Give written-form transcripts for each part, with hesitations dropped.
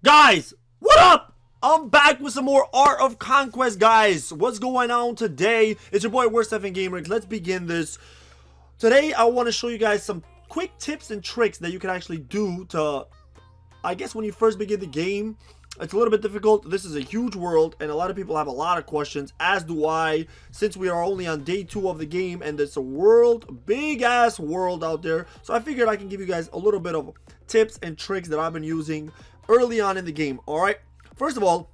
Guys, what up? I'm back with some more Art of Conquest, guys. What's going on today? It's your boy, Worst Effing Gamer. Let's begin this. Today, I want to show you guys some quick tips and tricks that you can actually do to, I guess, when you first begin the game. It's a little bit difficult. This is a huge world, and a lot of people have a lot of questions, as do I, since we are only on day 2 of the game, and it's a world, big-ass world out there. So I figured I can give you guys a little bit of tips and tricks that I've been using early on in the game. All right, first of all,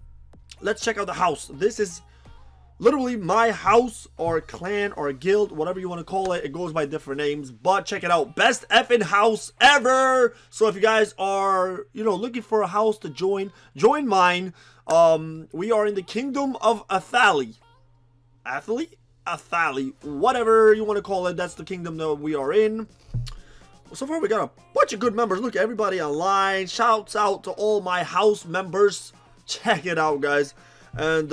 let's check out the house. This is literally my house or clan or guild, whatever you want to call it. It goes by different names, but check it out. Best effing house ever. So if you guys are, looking for a house to join mine. We are in the kingdom of Athali, whatever you want to call it. That's the kingdom that we are in. So far we got a bunch of good members. Look, everybody online. Shouts out to all my house members. Check it out, guys. And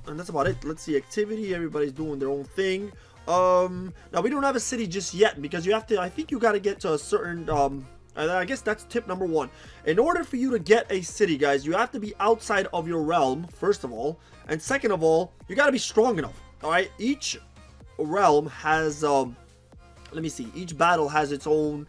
that's about it. Let's see, activity. Everybody's doing their own thing. Now we don't have a city just yet, because you have to, I think you got to get to a certain I guess that's tip number 1. In order for you to get a city, guys, you have to be outside of your realm, first of all, and second of all, you got to be strong enough. All right, each realm has let me see, each battle has its own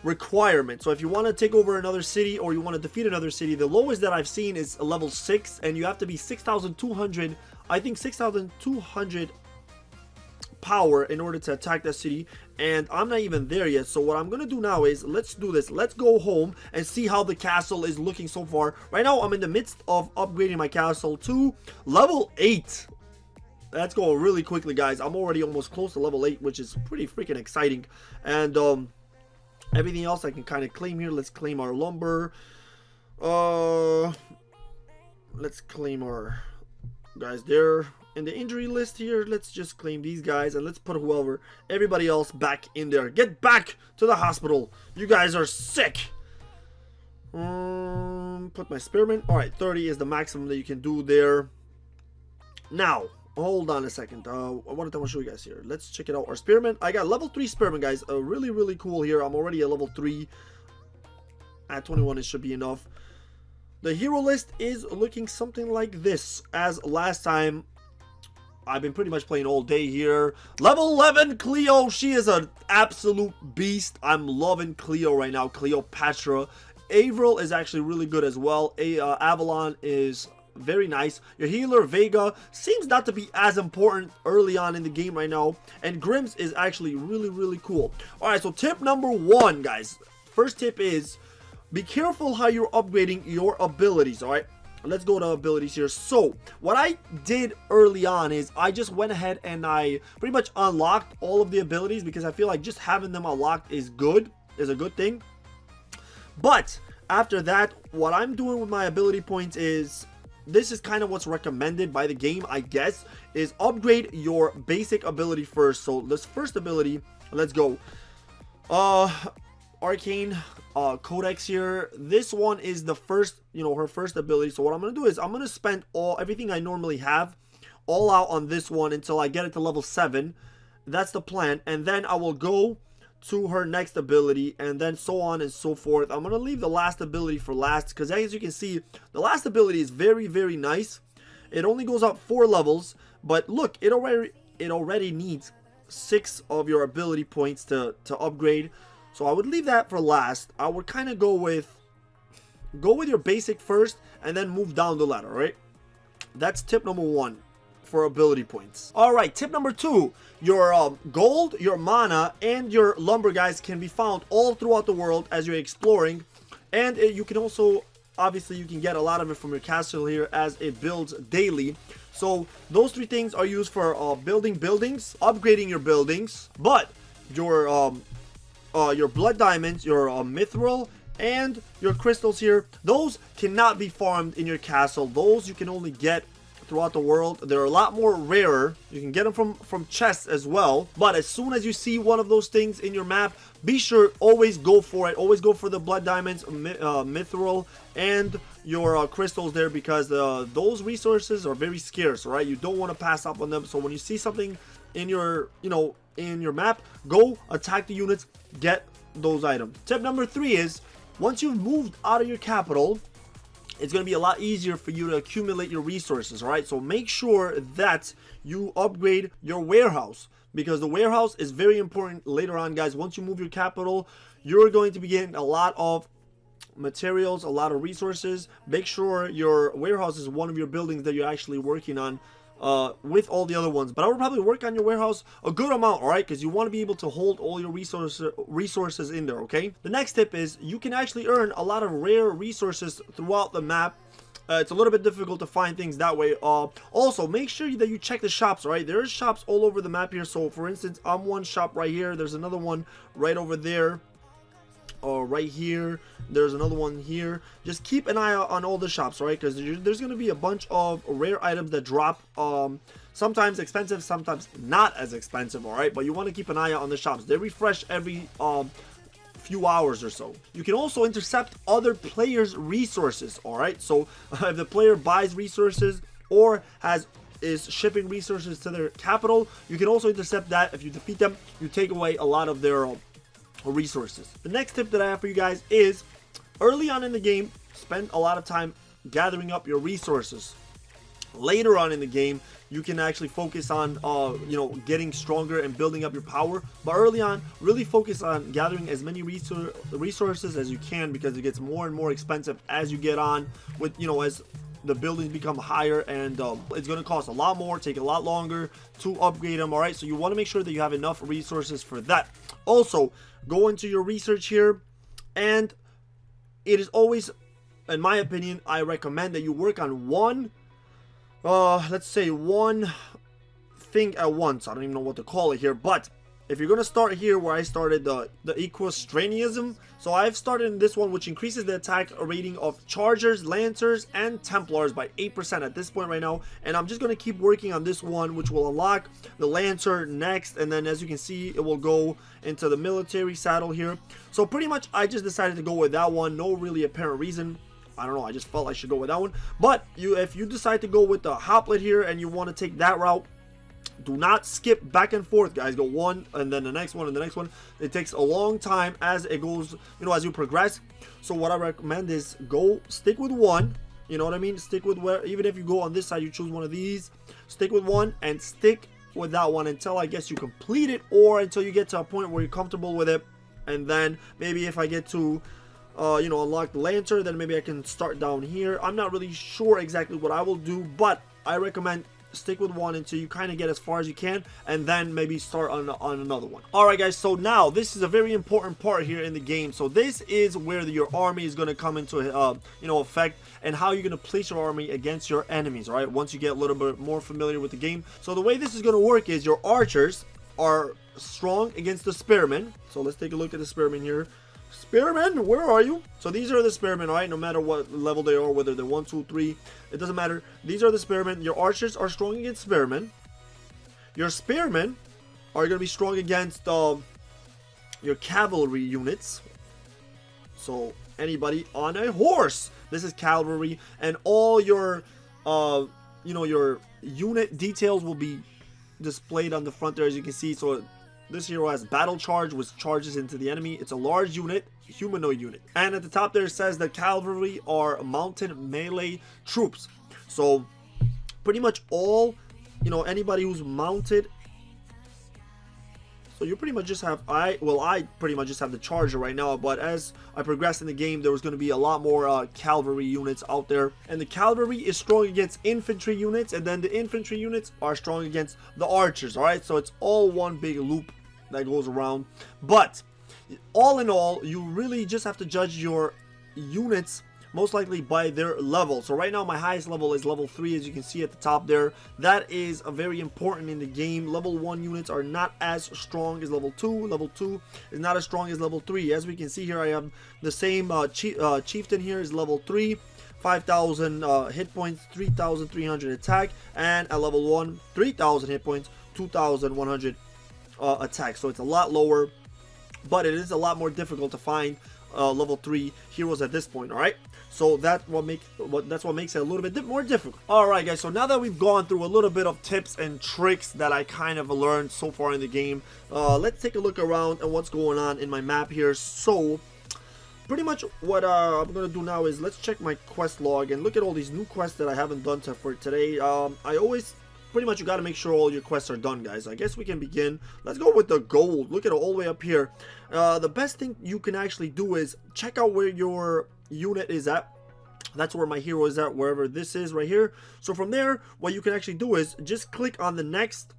requirement. So if you want to take over another city or you want to defeat another city, the lowest that I've seen is a level 6, and you have to be 6,200, I think 6,200 power in order to attack that city, and I'm not even there yet. So what I'm gonna do now is, let's do this. Let's go home and see how the castle is looking so far. Right now I'm in the midst of upgrading my castle to level 8. That's going really quickly, guys. I'm already almost close to level 8, which is pretty freaking exciting. And everything else I can kind of claim here. Let's claim our lumber. Let's claim our guys there in the injury list here. Let's just claim these guys, and let's put everybody else back in there. Get back to the hospital. You guys are sick. Put my spearman. All right, 30 is the maximum that you can do there. Now, hold on a second. What I want to show you guys here. Let's check it out. Our spearman. I got level 3 spearman, guys. Really cool here. I'm already at level 3. At 21, it should be enough. The hero list is looking something like this. As last time, I've been pretty much playing all day here. Level 11 Cleo. She is an absolute beast. I'm loving Cleo right now. Cleopatra. Avril is actually really good as well. Avalon is very nice. Your healer Vega seems not to be as important early on in the game right now, and Grims is actually really cool. All right, so tip number 1, guys. First tip is be careful how you're upgrading your abilities. All right, let's go to abilities here. So what I did early on is I just went ahead and I pretty much unlocked all of the abilities, because I feel like just having them unlocked is a good thing. But after that, what I'm doing with my ability points is, this is kind of what's recommended by the game, I guess, is upgrade your basic ability first. So this first ability, let's go. Arcane Codex here. This one is the first, her first ability. So what I'm going to do is I'm going to spend everything I normally have all out on this one until I get it to level 7. That's the plan. And then I will go to her next ability, and then so on and so forth. I'm gonna leave the last ability for last, because as you can see, the last ability is very nice. It only goes up 4 levels, but look, it already needs 6 of your ability points to upgrade. So I would leave that for last. I would kind of go with your basic first, and then move down the ladder. Right, that's tip number 1 for ability points. All right, tip number 2, your gold, your mana, and your lumber, guys, can be found all throughout the world as you're exploring. And you can also, obviously, you can get a lot of it from your castle here as it builds daily. So those 3 things are used for building buildings, upgrading your buildings. But your blood diamonds, your mithril, and your crystals here, those cannot be farmed in your castle. Those you can only get throughout the world. They're a lot more rarer. You can get them from chests as well, but as soon as you see one of those things in your map, be sure, always go for it. Always go for the blood diamonds, mithril, and your crystals there, because those resources are very scarce. All right, you don't want to pass up on them. So when you see something in your in your map, go attack the units, get those items. Tip number 3 is once you've moved out of your capital, it's going to be a lot easier for you to accumulate your resources. All right, so make sure that you upgrade your warehouse, because the warehouse is very important later on, guys. Once you move your capital, you're going to be getting a lot of materials, a lot of resources. Make sure your warehouse is one of your buildings that you're actually working on with all the other ones. But I would probably work on your warehouse a good amount, all right, because you want to be able to hold all your resources in there. Okay, the next tip is you can actually earn a lot of rare resources throughout the map. It's a little bit difficult to find things that way. Also, make sure that you check the shops, right? There's shops all over the map here. So for instance, I'm one shop right here, there's another one right over there, right here, there's another one here. Just keep an eye out on all the shops, right? Because there's going to be a bunch of rare items that drop, sometimes expensive, sometimes not as expensive, all right? But you want to keep an eye out on the shops. They refresh every few hours or so. You can also intercept other players' resources, all right? So if the player buys resources or is shipping resources to their capital, you can also intercept that. If you defeat them, you take away a lot of their resources. The next tip that I have for you guys is early on in the game, spend a lot of time gathering up your resources. Later on in the game, you can actually focus on getting stronger and building up your power. But early on, really focus on gathering as many resources as you can, because it gets more and more expensive as you get on with, as the buildings become higher, and it's going to cost a lot more, take a lot longer to upgrade them. All right, so you want to make sure that you have enough resources for that. Also, go into your research here, and it is always, in my opinion, I recommend that you work on one thing at once. I don't even know what to call it here, but if you're going to start here where I started, the Equestrianism, so I've started in this one, which increases the attack rating of Chargers, Lancers, and Templars by 8% at this point right now. And I'm just going to keep working on this one, which will unlock the Lancer next. And then as you can see, it will go into the military saddle here. So pretty much I just decided to go with that one. No really apparent reason. I don't know, I just felt I should go with that one. But if you decide to go with the Hoplet here and you want to take that route, do not skip back and forth, guys. Go one and then the next one and the next one. It takes a long time as it goes, as you progress. So what I recommend is stick with one. You know what I mean? Stick with even if you go on this side, you choose one of these. Stick with one and stick with that one until I guess you complete it, or until you get to a point where you're comfortable with it. And then maybe if I get to unlock the Lancer, then maybe I can start down here. I'm not really sure exactly what I will do, but I recommend stick with one until you kind of get as far as you can, and then maybe start on another one. All right, guys, so now this is a very important part here in the game. So this is where your army is going to come into effect, and how you're going to place your army against your enemies. All right, once you get a little bit more familiar with the game. So the way this is going to work is your archers are strong against the spearmen. So let's take a look at the spearmen here. Spearmen, where are you? So these are the spearmen, all right? No matter what level they are, whether they're 1, 2, 3, it doesn't matter. These are the spearmen. Your archers are strong against spearmen. Your spearmen are going to be strong against your cavalry units. So anybody on a horse, this is cavalry, and all your your unit details will be displayed on the front there, as you can see. So this hero has battle charge, which charges into the enemy. It's a large unit, humanoid unit. And at the top there, it says that cavalry are mounted melee troops. So pretty much all, anybody who's mounted. So you pretty much just have, I pretty much just have the charger right now, but as I progress in the game, there was going to be a lot more cavalry units out there. And the cavalry is strong against infantry units, and then the infantry units are strong against the archers, alright? So it's all one big loop that goes around. But all in all, you really just have to judge your units most likely by their level. So right now my highest level is level 3, as you can see at the top there. That is very important in the game. Level 1 units are not as strong as level 2. Level 2 is not as strong as level 3. As we can see here, I have the same chieftain here is level 3. 5,000 hit points, 3,300 attack, and at level 1, 3,000 hit points, 2,100 attack. So it's a lot lower, but it is a lot more difficult to find level 3 heroes at this point. All right, so that's what makes it a little bit more difficult. All right, guys, so now that we've gone through a little bit of tips and tricks that I kind of learned so far in the game, let's take a look around and what's going on in my map here. So pretty much what I'm gonna do now is let's check my quest log and look at all these new quests that I haven't done for today. I always pretty much you got to make sure all your quests are done, guys. I guess we can begin. Let's go with the gold. Look at it all the way up here. The best thing you can actually do is check out where your unit is at. That's where my hero is at, wherever this is right here. So from there, what you can actually do is just click on the next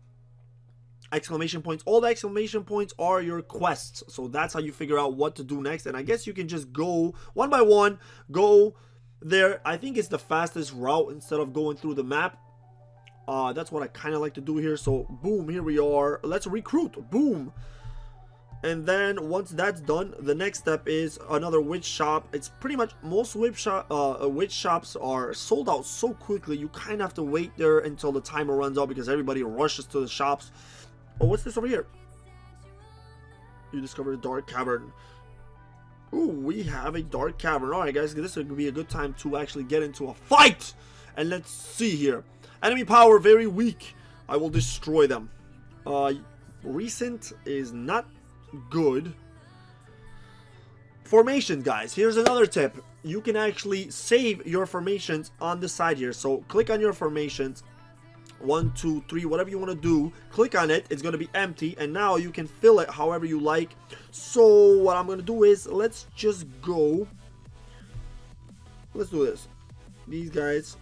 exclamation points. All the exclamation points are your quests, so that's how you figure out what to do next. And I guess you can just go one by one, go there. I think it's the fastest route instead of going through the map. That's what I kind of like to do here. So boom, here we are. Let's recruit. Boom. And then once that's done, the next step is another witch shop. It's pretty much most witch shops are sold out so quickly. You kind of have to wait there until the timer runs out because everybody rushes to the shops. Oh, what's this over here? You discovered a dark cavern. Ooh, we have a dark cavern. Alright, guys, this would be a good time to actually get into a fight. And let's see here. Enemy power very weak. I will destroy them. Recent is not good. Formations, guys. Here's another tip. You can actually save your formations on the side here. So click on your formations. 1, 2, 3, whatever you want to do, click on it. It's going to be empty, and now you can fill it however you like. So what I'm going to do is let's just go. Let's do this. These guys.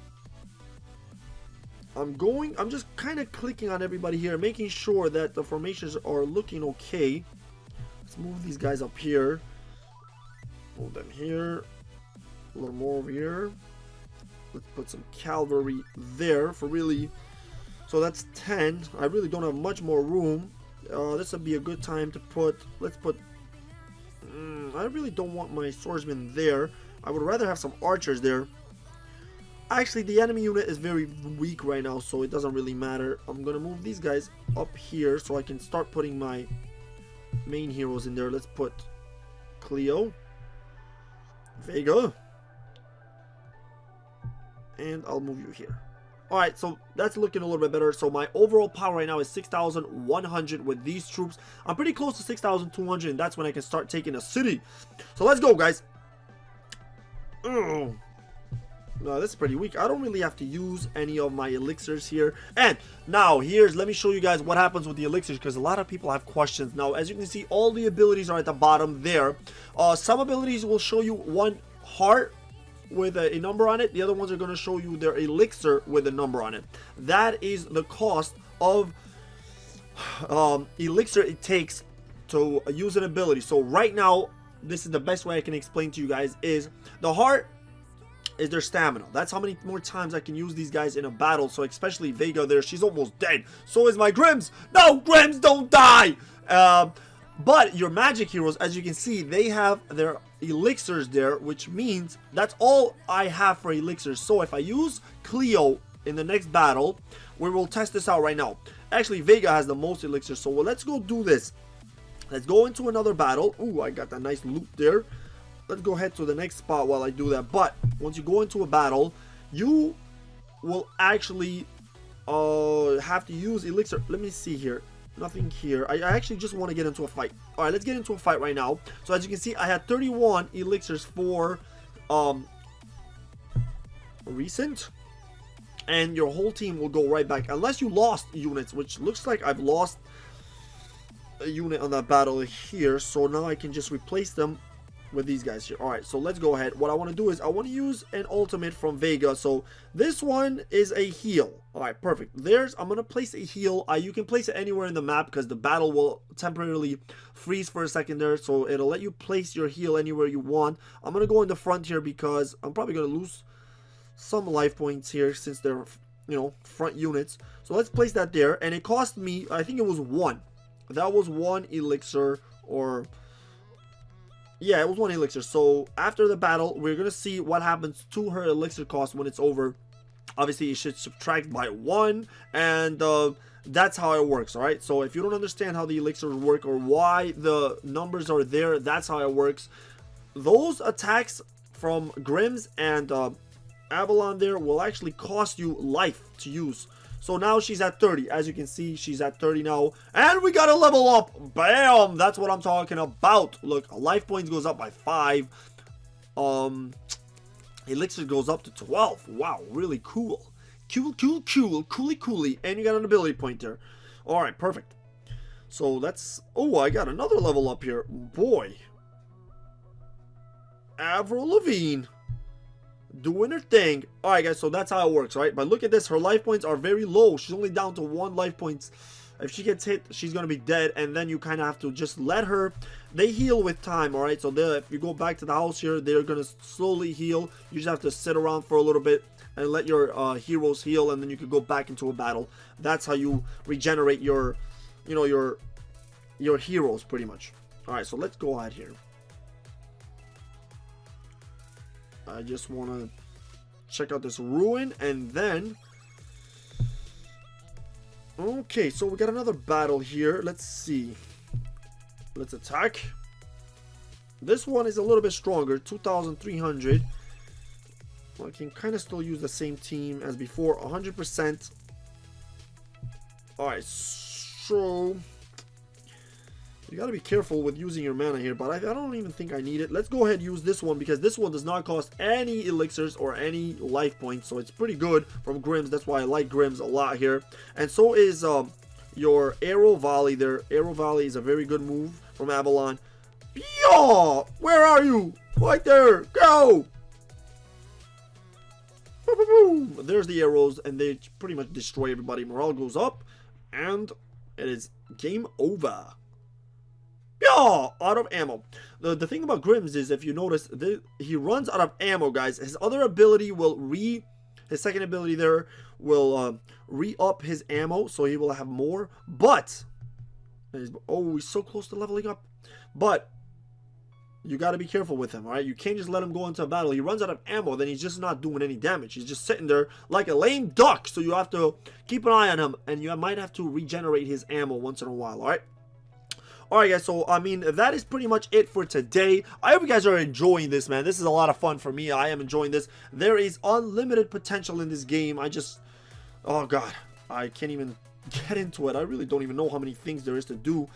I'm just kind of clicking on everybody here, making sure that the formations are looking okay. Let's move these guys up here. Move them here. A little more over here. Let's put some cavalry there for really. So that's 10. I really don't have much more room. This would be a good time to put. Let's put. I really don't want my swordsman there. I would rather have some archers there. Actually, the enemy unit is very weak right now, so it doesn't really matter. I'm gonna move these guys up here so I can start putting my main heroes in there. Let's put Cleo, Vega, and I'll move you here. Alright, so that's looking a little bit better. So my overall power right now is 6,100 with these troops. I'm pretty close to 6,200, and that's when I can start taking a city. So let's go, guys. No, this is pretty weak. I don't really have to use any of my elixirs here. And now let me show you guys what happens with the elixirs, because a lot of people have questions. Now, as you can see, all the abilities are at the bottom there. Some abilities will show you one heart with a number on it. The other ones are going to show you their elixir with a number on it. That is the cost of elixir it takes to use an ability. So right now, this is the best way I can explain to you guys, is the heart is their stamina. That's how many more times I can use these guys in a battle. So especially Vega there, she's almost dead. So is my Grims. No, Grims, don't die. But your magic heroes, as you can see, they have their elixirs there, which means that's all I have for elixirs. So if I use Cleo in the next battle, we will test this out right now. Actually, Vega has the most elixirs, so let's go do this. Let's go into another battle. Ooh, I got that nice loot there. Let's go head to the next spot while I do that. But once you go into a battle, you will actually have to use elixir. Let me see here. Nothing here. I actually just want to get into a fight. Alright, let's get into a fight right now. So as you can see, I had 31 elixirs for recent. And your whole team will go right back. Unless you lost units, which looks like I've lost a unit on that battle here. So now I can just replace them with these guys here. Alright, so let's go ahead. What I want to do is I want to use an ultimate from Vega. So this one is a heal. Alright, perfect. I'm going to place a heal. You can place it anywhere in the map because the battle will temporarily freeze for a second there. So it'll let you place your heal anywhere you want. I'm going to go in the front here because I'm probably going to lose some life points here since they're, front units. So let's place that there. And it cost me, I think it was 1. That was 1 elixir, or yeah, it was 1 elixir. So after the battle, we're gonna see what happens to her elixir cost when it's over. Obviously, it should subtract by 1, and that's how it works. All right. So if you don't understand how the elixirs work or why the numbers are there, that's how it works. Those attacks from Grims and Avalon there will actually cost you life to use. So now she's at 30. As you can see, she's at 30 now. And we got to level up. Bam! That's what I'm talking about. Look, life points goes up by 5. elixir goes up to 12. Wow, really cool. Coolly. And you got an ability pointer. Alright, perfect. So that's... Oh, I got another level up here. Boy. Avril Lavigne. Doing her thing. Alright, guys, so that's how it works, right? But look at this. Her life points are very low. She's only down to 1 life points. If she gets hit, she's going to be dead. And then you kind of have to just let her... They heal with time, alright? So if you go back to the house here, they're going to slowly heal. You just have to sit around for a little bit and let your heroes heal. And then you can go back into a battle. That's how you regenerate your, you know, your heroes, pretty much. Alright, so let's go ahead here. I just want to check out this ruin, and then... Okay, so we got another battle here. Let's see. Let's attack. This one is a little bit stronger, 2,300. Well, I can kind of still use the same team as before, 100%. Alright, so... You gotta be careful with using your mana here, but I don't even think I need it. Let's go ahead and use this one, because this one does not cost any elixirs or any life points, so it's pretty good from Grimm's. That's why I like Grimm's a lot here. And so is your Arrow Volley there. Arrow Volley is a very good move from Avalon. Yo! Where are you? Right there! Go! Boom! There's the arrows, and they pretty much destroy everybody. Morale goes up, and it is game over. Yeah, out of ammo. The thing about Grimm's is, if you notice, he runs out of ammo, guys. His other ability will his second ability there will re-up his ammo, so he will have more. But, oh, he's so close to leveling up. But, you got to be careful with him, alright? You can't just let him go into a battle. He runs out of ammo, then he's just not doing any damage. He's just sitting there like a lame duck. So you have to keep an eye on him, and you might have to regenerate his ammo once in a while, alright? Alright, guys, so I mean, that is pretty much it for today. I hope you guys are enjoying this, man. This is a lot of fun for me. I am enjoying this. There is unlimited potential in this game. Oh god, I can't even get into it. I really don't even know how many things there is to do.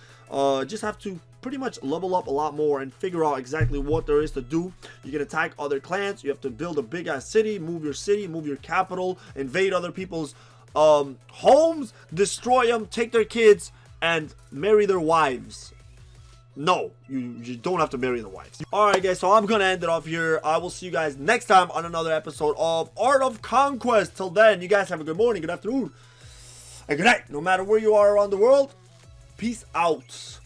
Just have to pretty much level up a lot more and figure out exactly what there is to do. You can attack other clans. You have to build a big ass city, move your capital, invade other people's homes, destroy them, take their kids, and marry their wives. No, you don't have to marry the wives. Alright, guys, so I'm gonna end it off here. I will see you guys next time on another episode of Art of Conquest. Till then, you guys have a good morning, good afternoon, and good night. No matter where you are around the world, peace out.